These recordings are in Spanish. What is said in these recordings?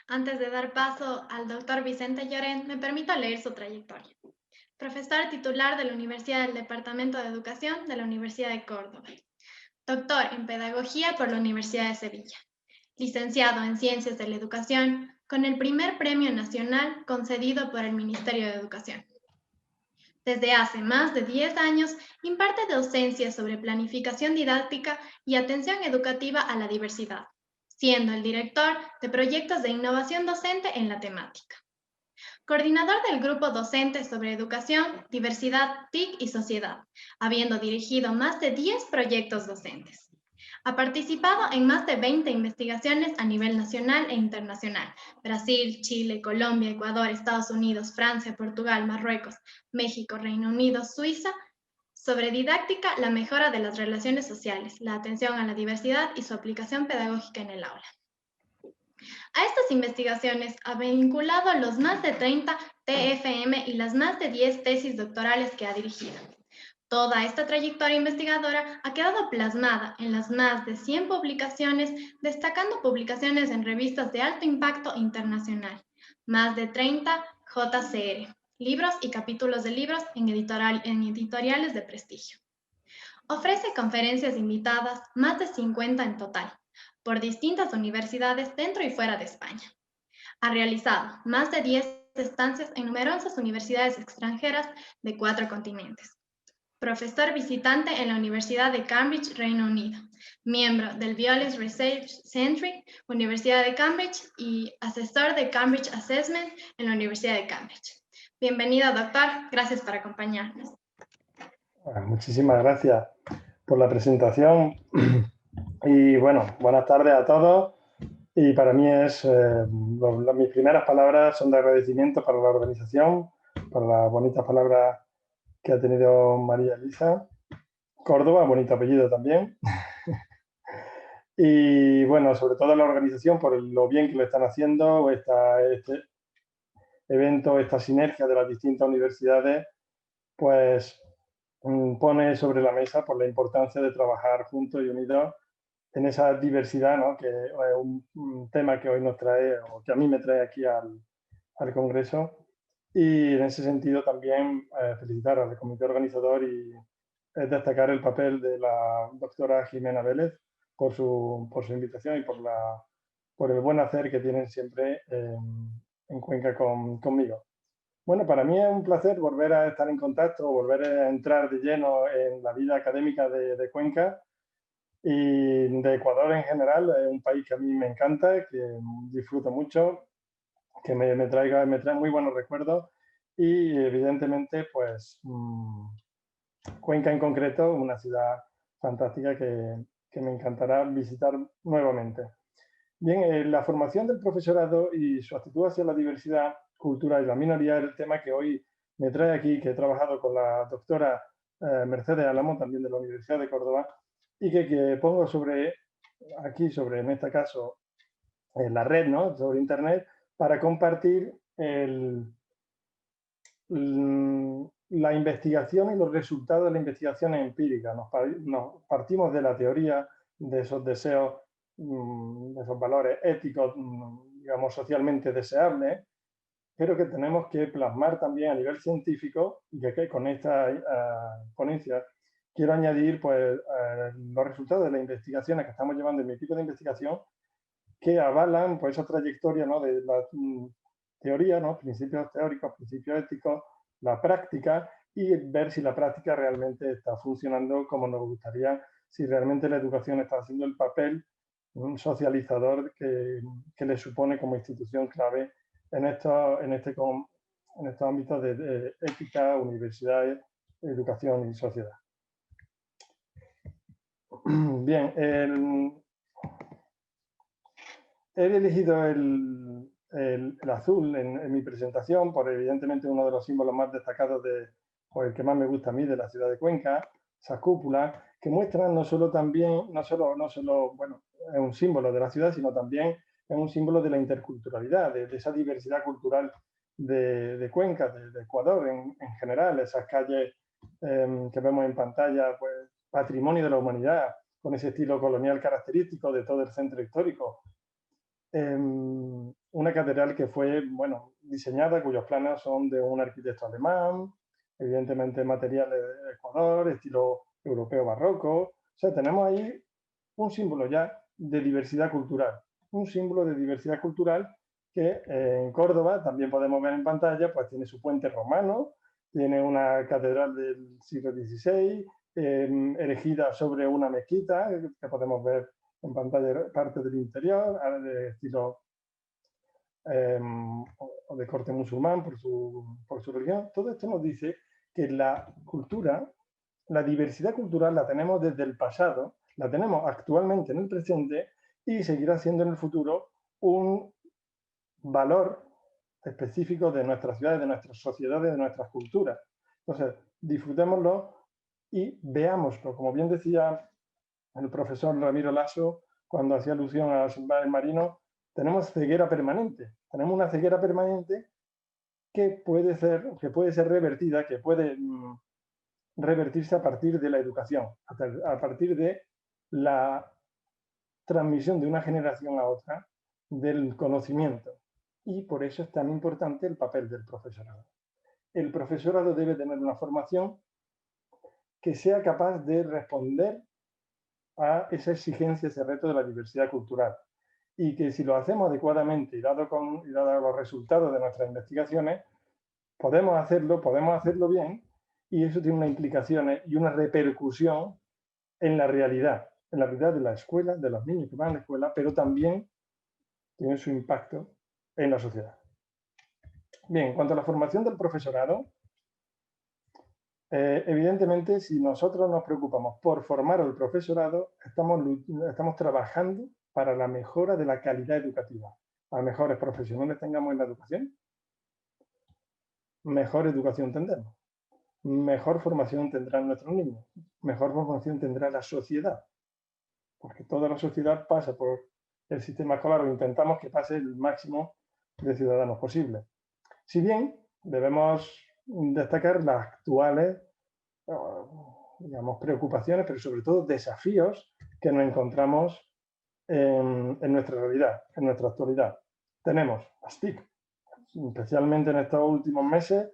Antes de dar paso al doctor Vicente Llorén, me permito leer su trayectoria. Profesor titular de la Universidad del Departamento de Educación de la Universidad de Córdoba. Doctor en Pedagogía por la Universidad de Sevilla. Licenciado en Ciencias de la Educación con el primer premio nacional concedido por el Ministerio de Educación. Desde hace más de 10 años imparte docencia sobre planificación didáctica y atención educativa a la diversidad, siendo el director de proyectos de innovación docente en la temática. Coordinador del grupo docente sobre educación, diversidad, TIC y sociedad, habiendo dirigido más de 10 proyectos docentes. Ha participado en más de 20 investigaciones a nivel nacional e internacional: Brasil, Chile, Colombia, Ecuador, Estados Unidos, Francia, Portugal, Marruecos, México, Reino Unido, Suiza, sobre didáctica, la mejora de las relaciones sociales, la atención a la diversidad y su aplicación pedagógica en el aula. A estas investigaciones ha vinculado los más de 30 TFM y las más de 10 tesis doctorales que ha dirigido. Toda esta trayectoria investigadora ha quedado plasmada en las más de 100 publicaciones, destacando publicaciones en revistas de alto impacto internacional, más de 30 JCR, libros y capítulos de libros en editoriales de prestigio. Ofrece conferencias invitadas, más de 50 en total, por distintas universidades dentro y fuera de España. Ha realizado más de 10 estancias en numerosas universidades extranjeras de 4 continentes. Profesor visitante en la Universidad de Cambridge, Reino Unido. Miembro del Violence Research Centre, Universidad de Cambridge, y asesor de Cambridge Assessment en la Universidad de Cambridge. Bienvenido, doctor. Gracias por acompañarnos. Muchísimas gracias por la presentación y bueno, buenas tardes a todos. Y para mí mis primeras palabras son de agradecimiento para la organización, por las bonitas palabras que ha tenido María Elisa Córdoba, bonito apellido también. Y bueno, sobre todo la organización por lo bien que lo están haciendo, este evento, esta sinergia de las distintas universidades, pues pone sobre la mesa por la importancia de trabajar juntos y unidos en esa diversidad, ¿no? Que es un tema que hoy nos trae, o que a mí me trae aquí al Congreso. Y en ese sentido también felicitar al comité organizador y destacar el papel de la doctora Jimena Vélez por su invitación y por el buen hacer que tienen siempre en Cuenca conmigo. Bueno, para mí es un placer volver a estar en contacto, volver a entrar de lleno en la vida académica de Cuenca y de Ecuador en general. Es un país que a mí me encanta, que disfruto mucho, que me trae muy buenos recuerdos y evidentemente pues Cuenca en concreto, una ciudad fantástica que me encantará visitar nuevamente. Bien, la formación del profesorado y su actitud hacia la diversidad cultural y la minoría es el tema que hoy me trae aquí, que he trabajado con la doctora Mercedes Álamo, también de la Universidad de Córdoba, y que pongo en este caso, en la red, ¿no? Sobre Internet, para compartir la investigación y los resultados de la investigación empírica. Nos partimos de la teoría de esos deseos, de esos valores éticos, digamos, socialmente deseables, pero que tenemos que plasmar también a nivel científico, y que con esta ponencia quiero añadir pues, los resultados de las investigaciones que estamos llevando en mi equipo de investigación, que avalan pues, esa trayectoria, ¿no? De la teoría, ¿no? Principios teóricos, principios éticos, la práctica, y ver si la práctica realmente está funcionando como nos gustaría, si realmente la educación está haciendo el papel socializador que le supone como institución clave en estos ámbitos de ética, universidades, educación y sociedad. Bien, he elegido el azul en mi presentación por evidentemente uno de los símbolos más destacados o el que más me gusta a mí de la ciudad de Cuenca, esas cúpulas que muestran no solo, bueno, es un símbolo de la ciudad, sino también es un símbolo de la interculturalidad, de esa diversidad cultural de Cuenca, de Ecuador en general, esas calles que vemos en pantalla, pues patrimonio de la humanidad, con ese estilo colonial característico de todo el centro histórico. una catedral que fue, bueno, diseñada, cuyos planos son de un arquitecto alemán, evidentemente materiales de Ecuador, estilo europeo barroco. O sea, tenemos ahí un símbolo ya de diversidad cultural, un símbolo de diversidad cultural que en Córdoba, también podemos ver en pantalla, pues tiene su puente romano, tiene una catedral del siglo XVI, erigida sobre una mezquita, que podemos ver en pantalla parte del interior, de estilo o de corte musulmán por su religión. Todo esto nos dice que la cultura, la diversidad cultural la tenemos desde el pasado, la tenemos actualmente en el presente y seguirá siendo en el futuro un valor específico de nuestras ciudades, de nuestras sociedades, de nuestras culturas. Entonces, disfrutémoslo y veámoslo. Como bien decía el profesor Ramiro Lasso, cuando hacía alusión a los mares marinos, tenemos ceguera permanente. Tenemos una ceguera permanente que puede ser revertida, que puede revertirse a partir de la educación, a partir de la transmisión de una generación a otra del conocimiento. Y por eso es tan importante el papel del profesorado. El profesorado debe tener una formación que sea capaz de responder a esa exigencia, ese reto de la diversidad cultural. Y que si lo hacemos adecuadamente y dado los resultados de nuestras investigaciones, podemos hacerlo bien, y eso tiene unas implicaciones y una repercusión en la realidad de la escuela, de los niños que van a la escuela, pero también tiene su impacto en la sociedad. Bien, en cuanto a la formación del profesorado, evidentemente, si nosotros nos preocupamos por formar al profesorado, estamos trabajando para la mejora de la calidad educativa. A mejores profesionales tengamos en la educación, mejor educación tendremos, mejor formación tendrán nuestros niños, mejor formación tendrá la sociedad, porque toda la sociedad pasa por el sistema escolar o intentamos que pase el máximo de ciudadanos posible. Si bien debemos destacar las actuales, digamos, preocupaciones, pero sobre todo desafíos que nos encontramos en nuestra realidad, en nuestra actualidad. Tenemos las TIC, especialmente en estos últimos meses,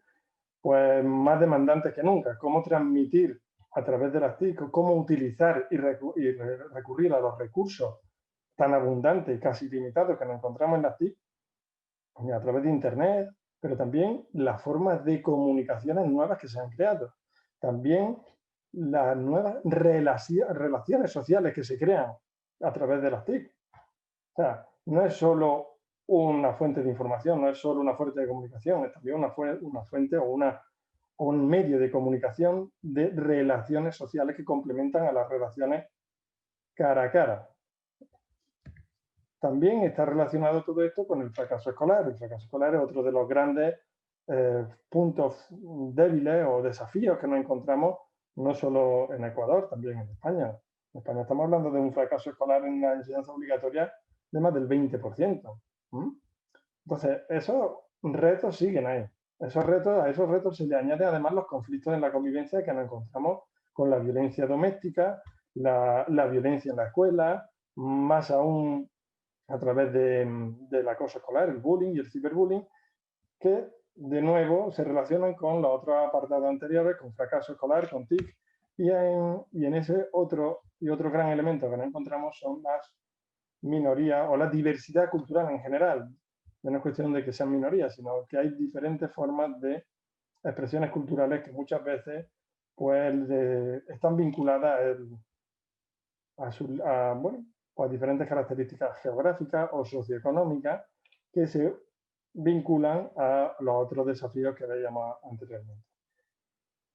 pues más demandantes que nunca. Cómo transmitir a través de las TIC, cómo utilizar y recurrir a los recursos tan abundantes y casi ilimitados que nos encontramos en las TIC, a través de Internet, pero también las formas de comunicaciones nuevas que se han creado. También las nuevas relaciones sociales que se crean a través de las TIC. O sea, no es solo una fuente de información, no es solo una fuente de comunicación, es también una fuente o un medio de comunicación de relaciones sociales que complementan a las relaciones cara a cara. También está relacionado todo esto con el fracaso escolar. El fracaso escolar es otro de los grandes puntos débiles o desafíos que nos encontramos no solo en Ecuador, también en España. En España estamos hablando de un fracaso escolar en la enseñanza obligatoria de más del 20%. Entonces, esos retos siguen ahí. A esos retos se le añaden además los conflictos en la convivencia que nos encontramos con la violencia doméstica, la violencia en la escuela, más aún a través del acoso escolar, el bullying y el ciberbullying, que de nuevo se relacionan con los otros apartados anteriores, con fracaso escolar, con TIC, y en ese otro gran elemento que nos encontramos son las minorías o la diversidad cultural en general. No es cuestión de que sean minorías, sino que hay diferentes formas de expresiones culturales que muchas veces pues, están vinculadas a diferentes características geográficas o socioeconómicas que se vinculan a los otros desafíos que veíamos anteriormente.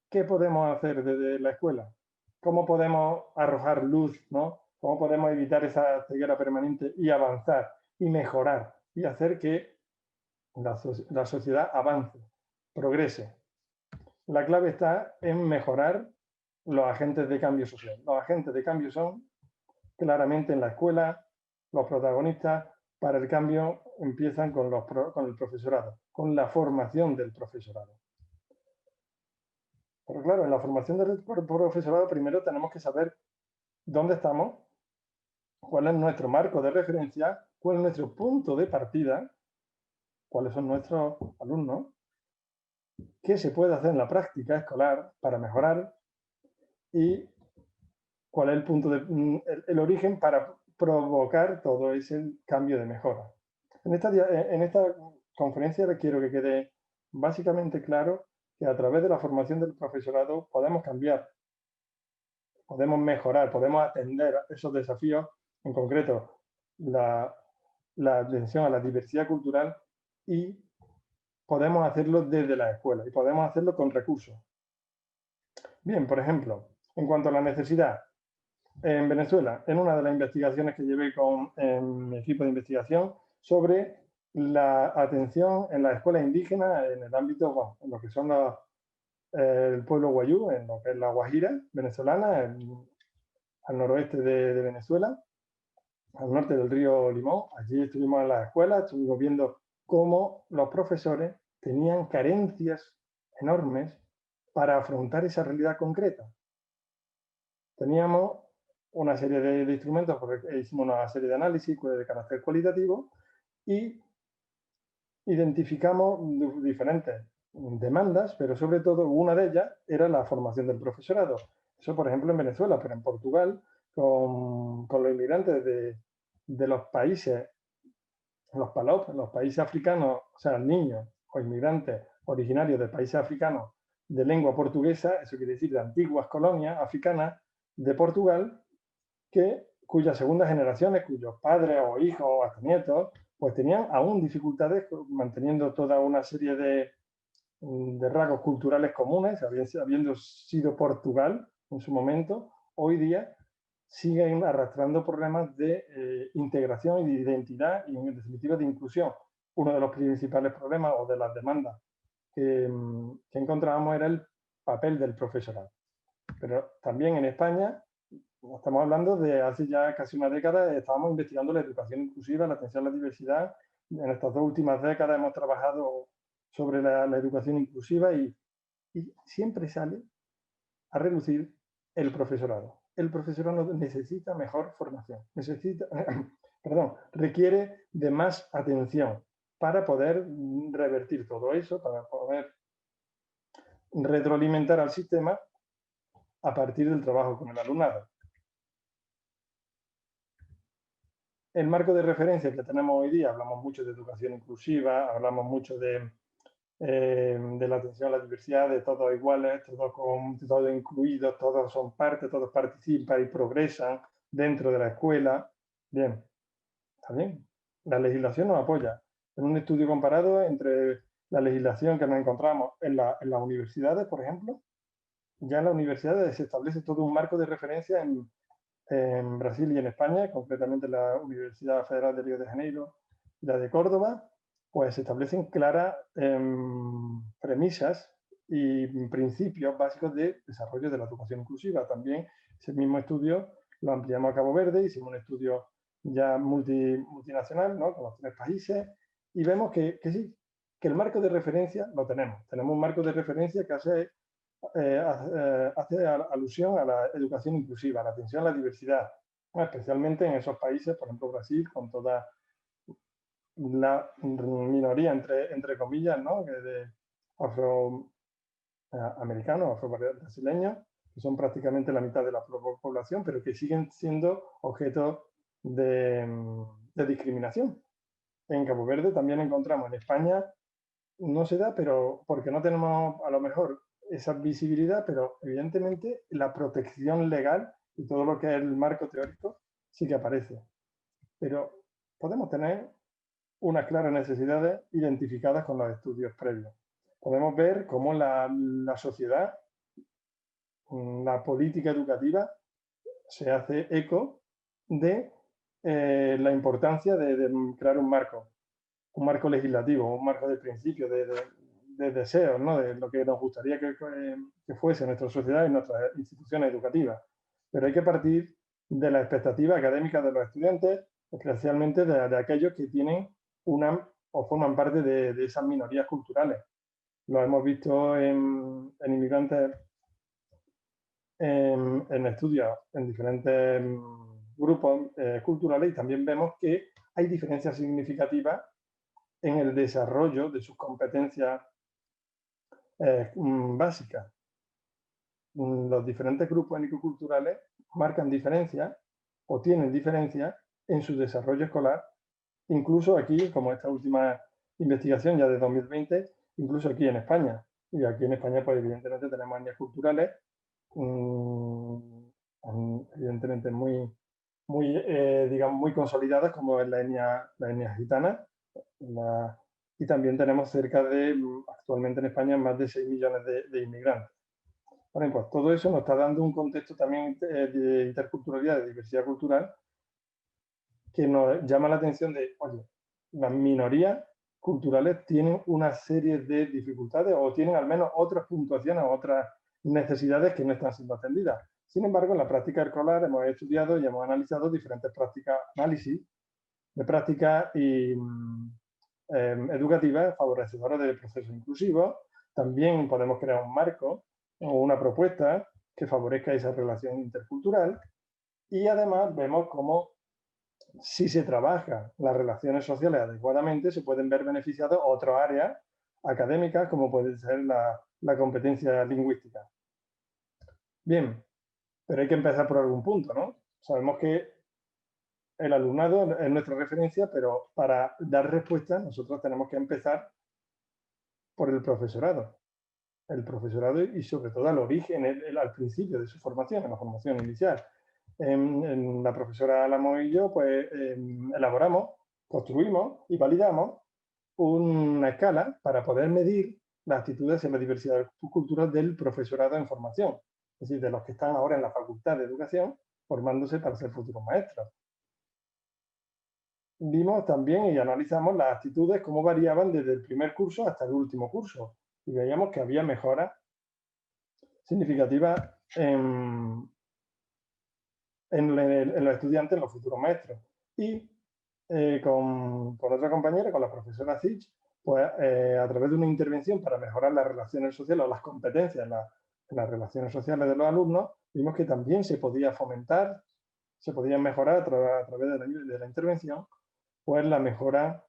¿Qué podemos hacer desde la escuela? ¿Cómo podemos arrojar luz, ¿no? ¿Cómo podemos evitar esa ceguera permanente y avanzar y mejorar y hacer que la sociedad avance, progrese? La clave está en mejorar los agentes de cambio social. Los agentes de cambio son claramente en la escuela, los protagonistas para el cambio empiezan con el profesorado, con la formación del profesorado. Pero claro, en la formación del profesorado primero tenemos que saber dónde estamos, cuál es nuestro marco de referencia, cuál es nuestro punto de partida, cuáles son nuestros alumnos, qué se puede hacer en la práctica escolar para mejorar y cuál es el punto el origen para provocar todo ese cambio de mejora. En esta conferencia quiero que quede básicamente claro que a través de la formación del profesorado podemos cambiar, podemos mejorar, podemos atender esos desafíos, en concreto la atención a la diversidad cultural, y podemos hacerlo desde la escuela y podemos hacerlo con recursos. Bien, por ejemplo, en cuanto a la necesidad, en Venezuela, en una de las investigaciones que llevé con mi equipo de investigación sobre la atención en las escuelas indígenas en el ámbito, bueno, en lo que son el pueblo guayú, en lo que es la Guajira venezolana, al noroeste de Venezuela, al norte del río Limón. Allí estuvimos en las escuelas, estuvimos viendo cómo los profesores tenían carencias enormes para afrontar esa realidad concreta. Teníamos una serie de instrumentos, porque hicimos una serie de análisis de carácter cualitativo y identificamos diferentes demandas, pero sobre todo una de ellas era la formación del profesorado. Eso, por ejemplo, en Venezuela, pero en Portugal, con los inmigrantes de los países, los PALOP, los países africanos, o sea, niños o inmigrantes originarios de países africanos de lengua portuguesa, eso quiere decir de antiguas colonias africanas de Portugal, cuyas segundas generaciones, cuyos padres o hijos o hasta nietos, pues tenían aún dificultades manteniendo toda una serie de rasgos culturales comunes, habiendo sido Portugal en su momento, hoy día siguen arrastrando problemas de integración y de identidad y, en definitiva, de inclusión. Uno de los principales problemas o de las demandas que encontrábamos era el papel del profesorado. Pero también en España, estamos hablando de hace ya casi una década, estábamos investigando la educación inclusiva, la atención a la diversidad. En estas 2 últimas décadas hemos trabajado sobre la educación inclusiva y siempre sale a reducir el profesorado. El profesorado necesita mejor formación, requiere de más atención para poder revertir todo eso, para poder retroalimentar al sistema a partir del trabajo con el alumnado. El marco de referencia que tenemos hoy día, hablamos mucho de educación inclusiva, hablamos mucho de la atención a la diversidad, de todos iguales, todos incluidos, todos son parte, todos participan y progresan dentro de la escuela. Bien, está bien. La legislación nos apoya. En un estudio comparado entre la legislación que nos encontramos en las universidades, por ejemplo, ya en las universidades se establece todo un marco de referencia en Brasil y en España, concretamente la Universidad Federal de Río de Janeiro y la de Córdoba, pues se establecen claras premisas y principios básicos de desarrollo de la educación inclusiva. También ese mismo estudio lo ampliamos a Cabo Verde, hicimos un estudio ya multinacional, ¿no?, con los 3 países, y vemos que sí, que el marco de referencia lo tenemos. Tenemos un marco de referencia que hace alusión a la educación inclusiva, a la atención a la diversidad, especialmente en esos países, por ejemplo Brasil, con toda la minoría, entre comillas, ¿no?, de afroamericanos, afro-brasileños, que son prácticamente la mitad de la población, pero que siguen siendo objeto de discriminación. En Cabo Verde también encontramos, en España no se da, pero porque no tenemos a lo mejor esa visibilidad, pero evidentemente la protección legal y todo lo que es el marco teórico sí que aparece. Pero podemos tener unas claras necesidades identificadas con los estudios previos. Podemos ver cómo la sociedad, la política educativa, se hace eco de la importancia de crear un marco legislativo, un marco de principios, de deseos, ¿no?, de lo que nos gustaría que fuese nuestra sociedad y nuestras instituciones educativas. Pero hay que partir de la expectativa académica de los estudiantes, especialmente de aquellos que tienen o forman parte de esas minorías culturales. Lo hemos visto en inmigrantes, en estudios en diferentes grupos culturales y también vemos que hay diferencias significativas en el desarrollo de sus competencias básicas. Los diferentes grupos étnico-culturales marcan diferencias o tienen diferencias en su desarrollo escolar, incluso aquí, como esta última investigación ya de 2020, incluso aquí en España. Y aquí en España, pues evidentemente tenemos etnias culturales, evidentemente digamos, muy consolidadas, como es la etnia gitana, y también tenemos cerca de, actualmente en España, más de 6 millones de inmigrantes. Bueno, pues todo eso nos está dando un contexto también de interculturalidad, de diversidad cultural, que nos llama la atención de, oye, las minorías culturales tienen una serie de dificultades o tienen al menos otras puntuaciones o otras necesidades que no están siendo atendidas. Sin embargo, en la práctica escolar hemos estudiado y hemos analizado diferentes prácticas, análisis de prácticas educativas favorecedoras del proceso inclusivo. También podemos crear un marco o una propuesta que favorezca esa relación intercultural. Y además vemos cómo, si se trabaja las relaciones sociales adecuadamente, se pueden ver beneficiados otras áreas académicas, como puede ser la competencia lingüística. Bien, pero hay que empezar por algún punto, ¿no? Sabemos que el alumnado es nuestra referencia, pero para dar respuesta nosotros tenemos que empezar por el profesorado. El profesorado y sobre todo al origen, al principio de su formación, en la formación inicial. En la profesora Álamo y yo, pues elaboramos, construimos y validamos una escala para poder medir las actitudes en la diversidad cultural del profesorado en formación, es decir, de los que están ahora en la Facultad de Educación formándose para ser futuros maestros. Vimos también y analizamos las actitudes, cómo variaban desde el primer curso hasta el último curso, y veíamos que había mejoras significativas en los estudiantes, en los futuros maestros. Y con otra compañera, con la profesora Zich, pues a través de una intervención para mejorar las relaciones sociales o las competencias en las relaciones sociales de los alumnos, vimos que también se podía fomentar, se podía mejorar a través de la intervención, pues la mejora,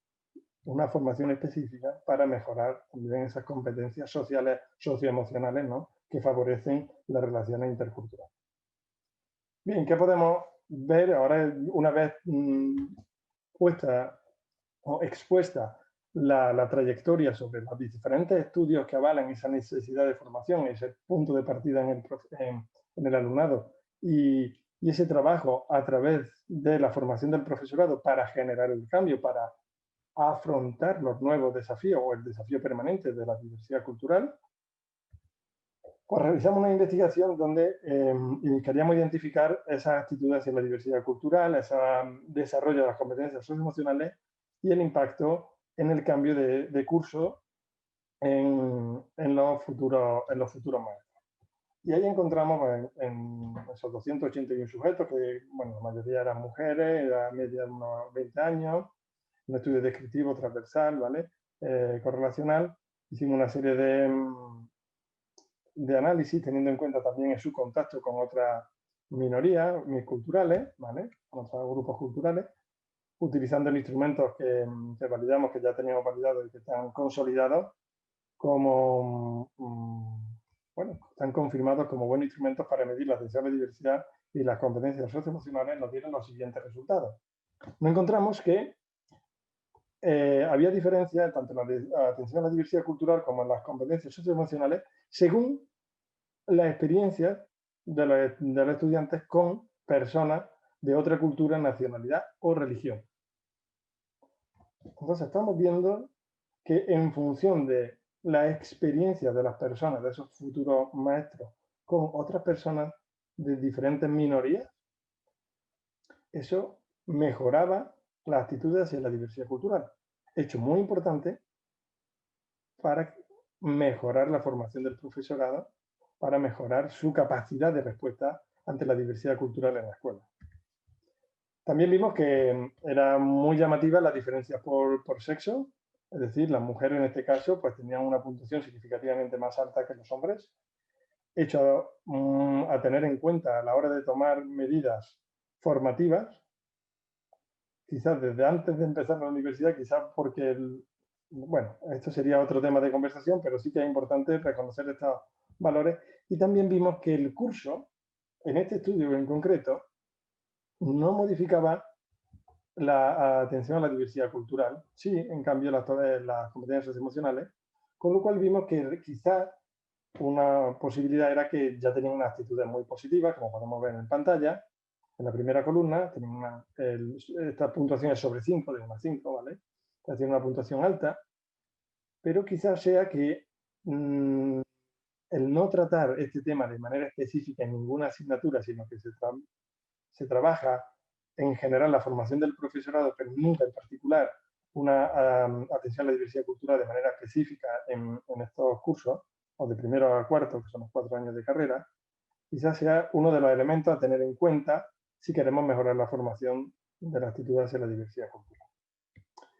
una formación específica para mejorar también esas competencias sociales, socioemocionales, ¿no?, que favorecen las relaciones interculturales. Bien, ¿qué podemos ver ahora una vez puesta o expuesta la trayectoria sobre los diferentes estudios que avalan esa necesidad de formación, ese punto de partida en el alumnado y ese trabajo a través de la formación del profesorado para generar el cambio, para afrontar los nuevos desafíos o el desafío permanente de la diversidad cultural? Pues realizamos una investigación donde queríamos identificar esas actitudes en la diversidad cultural, ese desarrollo de las competencias socioemocionales y el impacto en el cambio de curso en los futuros maestros. Y ahí encontramos en esos 281 sujetos, que bueno, la mayoría eran mujeres, edad media de unos 20 años, un estudio descriptivo transversal, ¿vale? Correlacional. Hicimos una serie de análisis, teniendo en cuenta también su contacto con otras minorías culturales, ¿vale?, con otros grupos culturales, utilizando instrumentos que validamos, que ya teníamos validados y que están consolidados como, bueno, están confirmados como buenos instrumentos para medir la atención a la diversidad y las competencias socioemocionales. Nos dieron los siguientes resultados. Nos encontramos que había diferencias tanto en la atención a la diversidad cultural como en las competencias socioemocionales según las experiencias de los estudiantes con personas de otra cultura, nacionalidad o religión. Entonces estamos viendo que en función de la experiencia de las personas, de esos futuros maestros, con otras personas de diferentes minorías, eso mejoraba las actitudes hacia la diversidad cultural. Hecho muy importante para mejorar la formación del profesorado, para mejorar su capacidad de respuesta ante la diversidad cultural en la escuela. También vimos que era muy llamativa las diferencias por sexo, es decir, las mujeres en este caso pues tenían una puntuación significativamente más alta que los hombres, hecho a tener en cuenta a la hora de tomar medidas formativas, quizás desde antes de empezar la universidad, quizás porque, bueno, esto sería otro tema de conversación, pero sí que es importante reconocer estos valores. Y también vimos que el curso, en este estudio en concreto, no modificaba la atención a la diversidad cultural, sí, en cambio las competencias emocionales, con lo cual vimos que quizás una posibilidad era que ya tenían unas actitudes muy positivas, como podemos ver en pantalla. En la primera columna tienen esta puntuación es sobre 5, de 1 a 5, ¿vale? Tiene una puntuación alta, pero quizás sea que el no tratar este tema de manera específica en ninguna asignatura, sino que se trabaja en general la formación del profesorado, pero nunca en particular una atención a la diversidad cultural de manera específica en estos cursos, o de primero a cuarto, que son los 4 años de carrera, quizás sea uno de los elementos a tener en cuenta si queremos mejorar la formación de las actitudes hacia la diversidad cultural.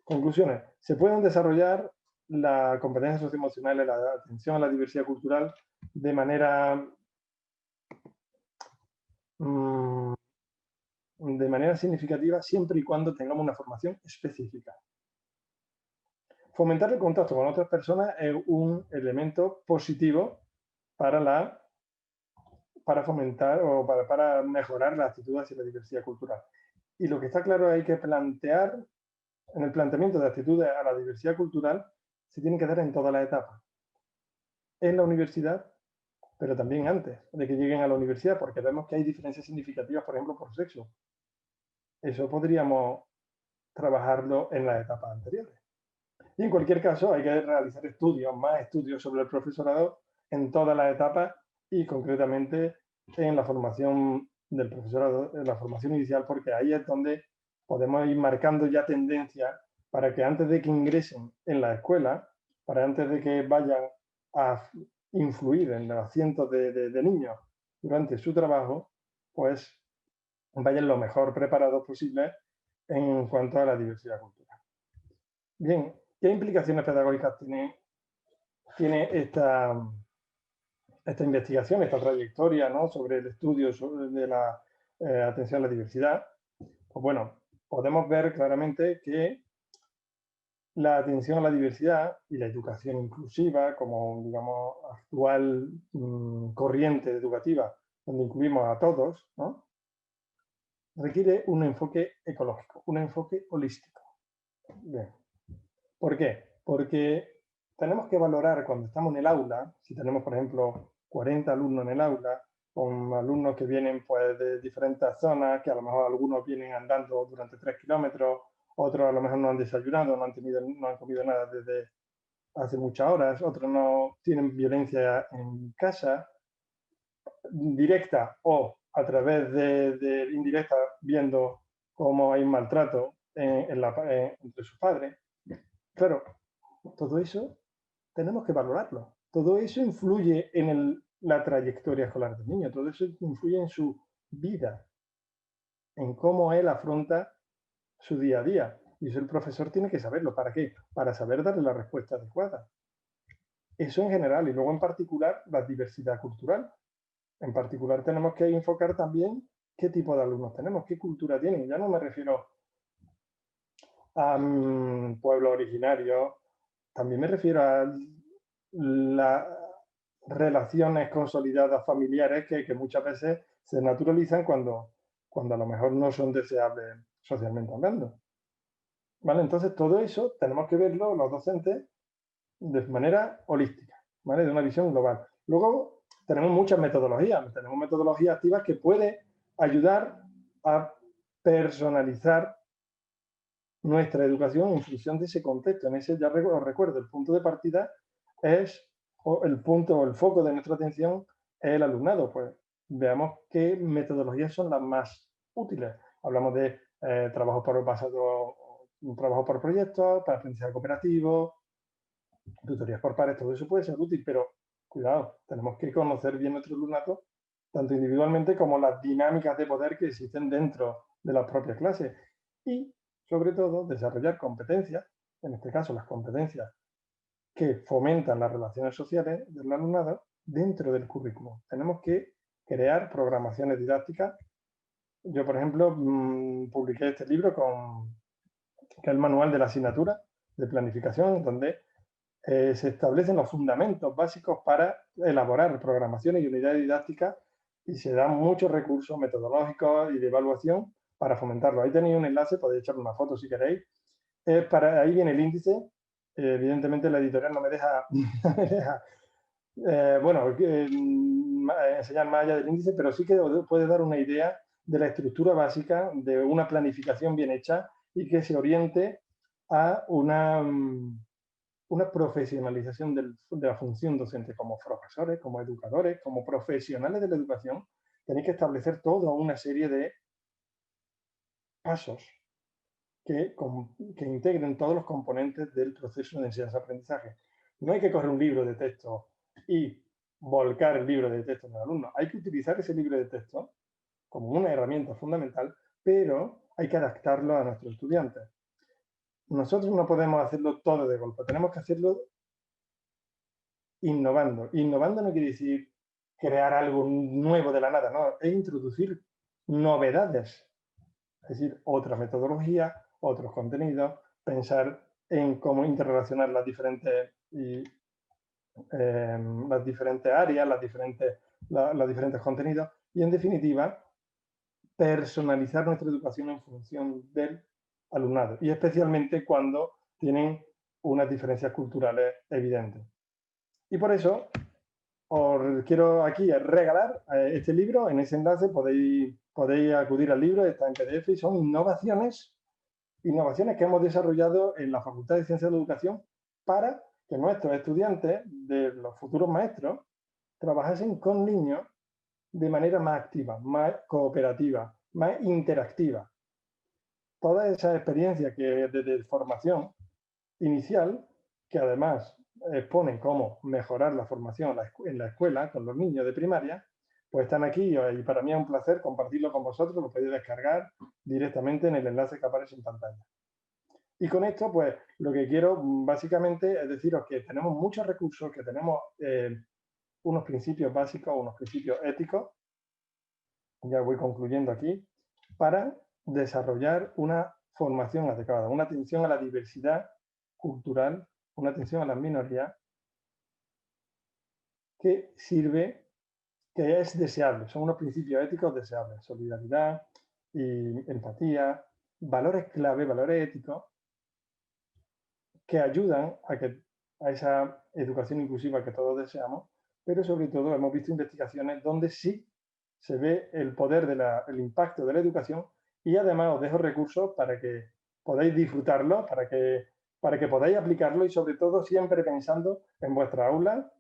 Conclusiones. Se pueden desarrollar las competencias socioemocionales, la atención a la diversidad cultural de manera significativa siempre y cuando tengamos una formación específica. Fomentar el contacto con otras personas es un elemento positivo para fomentar o para mejorar la actitud hacia la diversidad cultural. Y lo que está claro es que hay que plantear, en el planteamiento de actitudes a la diversidad cultural, se tiene que dar en todas las etapas. En la universidad, pero también antes de que lleguen a la universidad, porque vemos que hay diferencias significativas, por ejemplo, por sexo. Eso podríamos trabajarlo en las etapas anteriores. Y en cualquier caso, hay que realizar más estudios sobre el profesorado en todas las etapas y concretamente en la formación del profesorado, en la formación inicial, porque ahí es donde podemos ir marcando ya tendencias para que antes de que ingresen en la escuela, para antes de que vayan a influir en los cientos de niños durante su trabajo, pues vayan lo mejor preparados posible en cuanto a la diversidad cultural. Bien, ¿qué implicaciones pedagógicas tiene esta investigación, esta trayectoria, ¿no?, sobre el estudio de la atención a la diversidad? Pues bueno, podemos ver claramente que la atención a la diversidad y la educación inclusiva como, digamos, actual corriente educativa, donde incluimos a todos, ¿no?, requiere un enfoque ecológico, un enfoque holístico. Bien. ¿Por qué? Porque tenemos que valorar cuando estamos en el aula, si tenemos, por ejemplo, 40 alumnos en el aula, con alumnos que vienen pues, de diferentes zonas, que a lo mejor algunos vienen andando durante 3 kilómetros, otros a lo mejor no han desayunado, no han comido nada desde hace muchas horas, otros no tienen violencia en casa, directa o a través de indirecta, viendo cómo hay maltrato entre sus padres. Claro, todo eso tenemos que valorarlo. Todo eso influye en la trayectoria escolar del niño, todo eso influye en su vida, en cómo él afronta su día a día. Y eso el profesor tiene que saberlo. ¿Para qué? Para saber darle la respuesta adecuada. Eso en general y luego en particular la diversidad cultural. En particular tenemos que enfocar también qué tipo de alumnos tenemos, qué cultura tienen. Ya no me refiero a pueblos originarios, también me refiero a las relaciones consolidadas familiares que muchas veces se naturalizan cuando a lo mejor no son deseables socialmente hablando. ¿Vale? Entonces, todo eso tenemos que verlo los docentes de manera holística, ¿vale?, de una visión global. Luego, tenemos muchas metodologías. Tenemos metodologías activas que pueden ayudar a personalizar nuestra educación en función de ese contexto. En ese, ya os recuerdo, el punto de partida es, o el punto o el foco de nuestra atención es el alumnado. Pues veamos qué metodologías son las más útiles. Hablamos de trabajo por proyectos, para aprendizaje cooperativo, tutorías por pares, todo eso puede ser útil, pero cuidado, tenemos que conocer bien nuestro alumnado, tanto individualmente como las dinámicas de poder que existen dentro de las propias clases. Y, sobre todo, desarrollar competencias, en este caso las competencias que fomentan las relaciones sociales del alumnado dentro del currículum. Tenemos que crear programaciones didácticas yo, por ejemplo, publiqué este libro que es el manual de la asignatura de planificación, donde se establecen los fundamentos básicos para elaborar programaciones y unidades didácticas y se dan muchos recursos metodológicos y de evaluación para fomentarlo. Ahí tenéis un enlace, podéis echarle una foto si queréis. Ahí viene el índice. Evidentemente la editorial no me deja, enseñar más allá del índice, pero sí que puede dar una idea de la estructura básica de una planificación bien hecha y que se oriente a una profesionalización de la función docente como profesores, como educadores, como profesionales de la educación. Tenéis que establecer toda una serie de pasos que integren todos los componentes del proceso de enseñanza-aprendizaje. No hay que coger un libro de texto y volcar el libro de texto en el alumno. Hay que utilizar ese libro de texto como una herramienta fundamental, pero hay que adaptarlo a nuestros estudiantes. Nosotros no podemos hacerlo todo de golpe, tenemos que hacerlo innovando. Innovando no quiere decir crear algo nuevo de la nada, no, es introducir novedades, es decir, otra metodología, otros contenidos, pensar en cómo interrelacionar las diferentes áreas, los diferentes contenidos y, en definitiva, personalizar nuestra educación en función del alumnado y especialmente cuando tienen unas diferencias culturales evidentes. Y por eso os quiero aquí regalar este libro. En ese enlace podéis acudir al libro, está en PDF y son innovaciones que hemos desarrollado en la Facultad de Ciencias de la Educación para que nuestros estudiantes de los futuros maestros trabajasen con niños de manera más activa, más cooperativa, más interactiva. Toda esa experiencia que desde formación inicial, que además exponen cómo mejorar la formación en la escuela con los niños de primaria, pues están aquí y para mí es un placer compartirlo con vosotros, lo podéis descargar directamente en el enlace que aparece en pantalla. Y con esto, pues lo que quiero básicamente es deciros que tenemos muchos recursos, que tenemos unos principios básicos, unos principios éticos, ya voy concluyendo aquí, para desarrollar una formación adecuada, una atención a la diversidad cultural, una atención a las minorías que sirve, que es deseable, son unos principios éticos deseables, solidaridad y empatía, valores clave, valores éticos que ayudan a esa educación inclusiva que todos deseamos, pero sobre todo hemos visto investigaciones donde sí se ve el poder el impacto de la educación y además os dejo recursos para que podáis disfrutarlo, para que podáis aplicarlo y sobre todo siempre pensando en vuestra aula,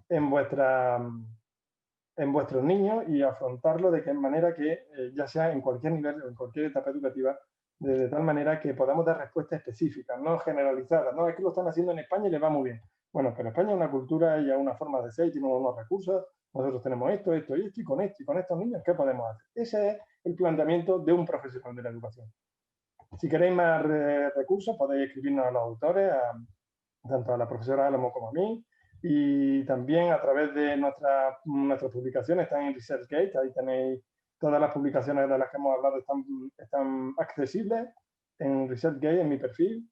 en vuestros niños y afrontarlo de qué manera que ya sea en cualquier nivel o en cualquier etapa educativa, de tal manera que podamos dar respuestas específicas, no generalizadas. No, es que lo están haciendo en España y les va muy bien. Bueno, pero España es una cultura y una forma de ser, y tiene unos recursos, nosotros tenemos esto, esto y esto, y con estos niños, ¿qué podemos hacer? Ese es el planteamiento de un profesional de la educación. Si queréis más recursos, podéis escribirnos a los autores, tanto a la profesora Álamo como a mí, y también a través de nuestras publicaciones, están en ResearchGate, ahí tenéis todas las publicaciones de las que hemos hablado, están accesibles en ResearchGate, en mi perfil,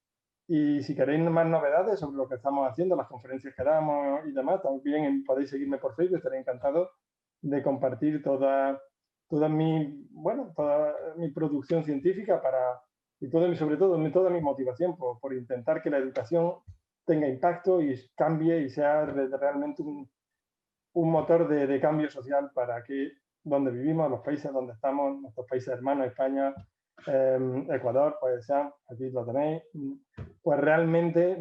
y si queréis más novedades sobre lo que estamos haciendo, las conferencias que damos y demás, también podéis seguirme por Facebook, estaré encantado de compartir toda mi producción científica y sobre todo toda mi motivación por intentar que la educación tenga impacto y cambie y sea realmente un motor de cambio social para que donde vivimos, los países donde estamos, nuestros países hermanos, España, Ecuador, pues sean, aquí lo tenéis, pues realmente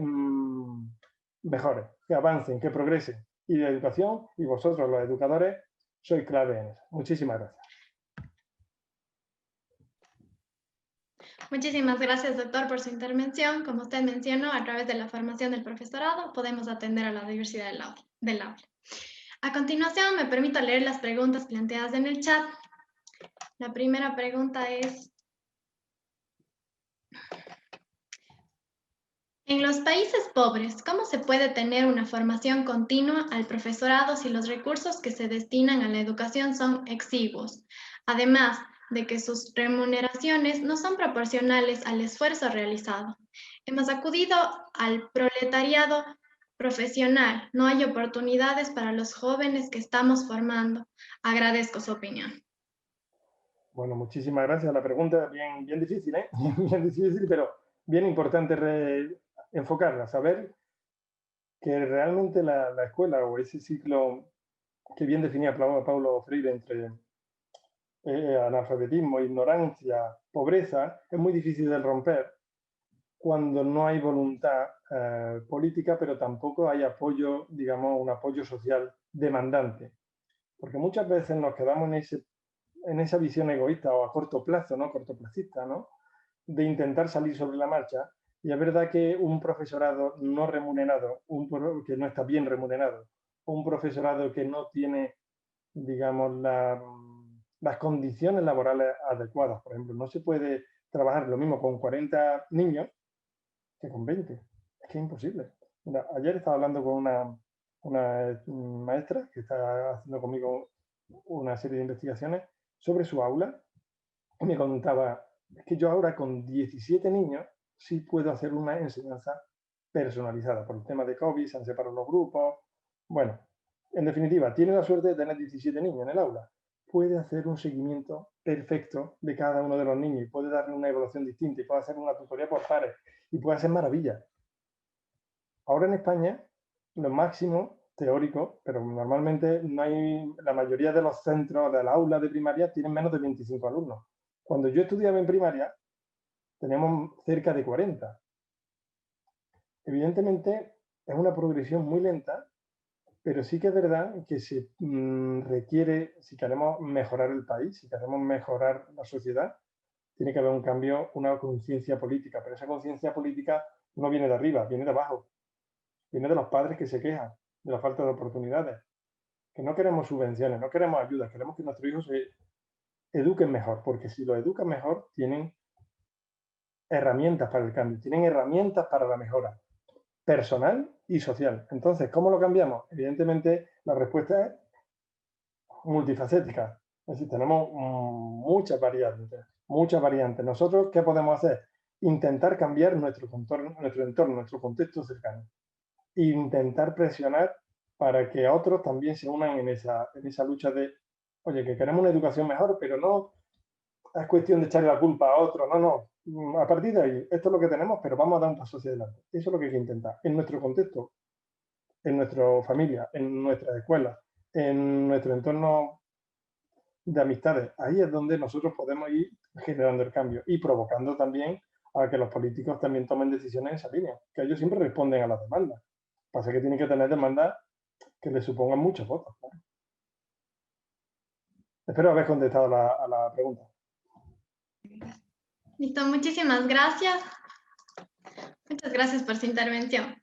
mejore, que avancen, que progresen. Y la educación, y vosotros los educadores, sois clave en eso. Muchísimas gracias. Muchísimas gracias, doctor, por su intervención. Como usted mencionó, a través de la formación del profesorado podemos atender a la diversidad del aula. A continuación, me permito leer las preguntas planteadas en el chat. La primera pregunta es: en los países pobres, ¿cómo se puede tener una formación continua al profesorado si los recursos que se destinan a la educación son exiguos? Además, de que sus remuneraciones no son proporcionales al esfuerzo realizado. Hemos acudido al proletariado profesional. No hay oportunidades para los jóvenes que estamos formando. Agradezco su opinión. Bueno, muchísimas gracias. La pregunta es bien difícil, ¿eh? Bien difícil, pero bien importante enfocarla, saber que realmente la escuela o ese ciclo que bien definía Paulo Freire entre analfabetismo, ignorancia, pobreza, es muy difícil de romper cuando no hay voluntad política, pero tampoco hay apoyo, digamos, un apoyo social demandante. Porque muchas veces nos quedamos en esa visión egoísta o a corto plazo, ¿no? Cortoplacista, ¿no? De intentar salir sobre la marcha. Y es verdad que un profesorado no remunerado, que no está bien remunerado, o un profesorado que no tiene, digamos, las condiciones laborales adecuadas. Por ejemplo, no se puede trabajar lo mismo con 40 niños que con 20. Es que es imposible. Mira, ayer estaba hablando con una maestra que está haciendo conmigo una serie de investigaciones sobre su aula y me contaba, es que yo ahora con 17 niños sí puedo hacer una enseñanza personalizada. Por el tema de COVID se han separado los grupos. Bueno, en definitiva, tiene la suerte de tener 17 niños en el aula. Puede hacer un seguimiento perfecto de cada uno de los niños y puede darle una evaluación distinta y puede hacer una tutoría por pares y puede hacer maravillas. Ahora en España, lo máximo teórico, pero normalmente no hay, la mayoría de los centros de las aulas de primaria tienen menos de 25 alumnos. Cuando yo estudiaba en primaria, teníamos cerca de 40. Evidentemente, es una progresión muy lenta, pero sí que es verdad que se requiere, si queremos mejorar el país, si queremos mejorar la sociedad, tiene que haber un cambio, una conciencia política, pero esa conciencia política no viene de arriba, viene de abajo, viene de los padres que se quejan de la falta de oportunidades, que no queremos subvenciones, no queremos ayuda, queremos que nuestros hijos se eduquen mejor, porque si los educan mejor, tienen herramientas para el cambio, tienen herramientas para la mejora personal y social. Entonces, ¿cómo lo cambiamos? Evidentemente, la respuesta es multifacética. Es decir, tenemos muchas variantes, muchas variantes. Nosotros, ¿qué podemos hacer? Intentar cambiar nuestro entorno, nuestro contexto cercano. E intentar presionar para que otros también se unan en esa lucha de, oye, que queremos una educación mejor, pero no es cuestión de echarle la culpa a otro, no. A partir de ahí, esto es lo que tenemos, pero vamos a dar un paso hacia adelante. Eso es lo que hay que intentar. En nuestro contexto, en nuestra familia, en nuestras escuelas, en nuestro entorno de amistades. Ahí es donde nosotros podemos ir generando el cambio y provocando también a que los políticos también tomen decisiones en esa línea, que ellos siempre responden a las demandas. Pasa que tienen que tener demandas que les supongan muchos votos. ¿No? Espero haber contestado a la pregunta. Listo, muchísimas gracias. Muchas gracias por su intervención.